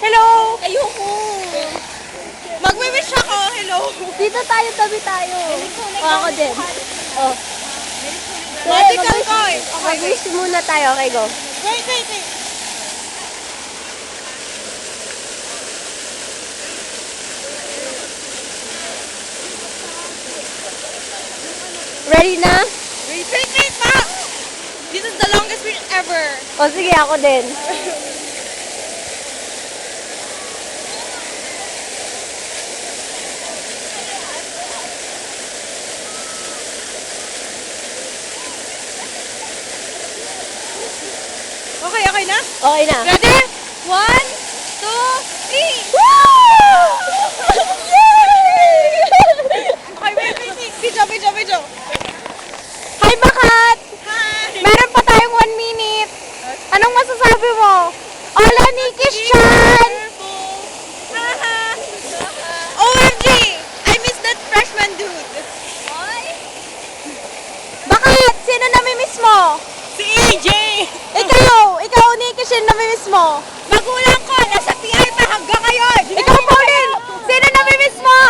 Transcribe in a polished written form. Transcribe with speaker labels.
Speaker 1: Hello!
Speaker 2: Ayoko.
Speaker 1: Magwi-wish ako. Hello!
Speaker 2: Dito tayo, tabi tayo. O, ako din. Oh.
Speaker 1: Magical coin. Okay, wait.
Speaker 2: Mag-wish muna tayo. Okay, go.
Speaker 1: Wait.
Speaker 2: Ready na?
Speaker 1: Wait, pa! This is the longest wish ever.
Speaker 2: O, sige, ako din.
Speaker 1: Okay na?
Speaker 2: Okay na.
Speaker 1: Ready? 1, 2, 3. Okay, wait. Video.
Speaker 2: Hi, Bakat!
Speaker 1: Hi!
Speaker 2: Meron pa tayong 1 minute. Anong masasabi mo? Hola, Nikis Chan!
Speaker 1: OMG! I miss that freshman dude.
Speaker 2: Bakat! Sino namimiss mo?
Speaker 1: Si AJ!
Speaker 2: Ikaw, Nikis, sino namimiss mo?
Speaker 1: Magulang ko, nasa PI pa hanggang ngayon!
Speaker 2: Ikaw, Pauline! Sino namimiss mo?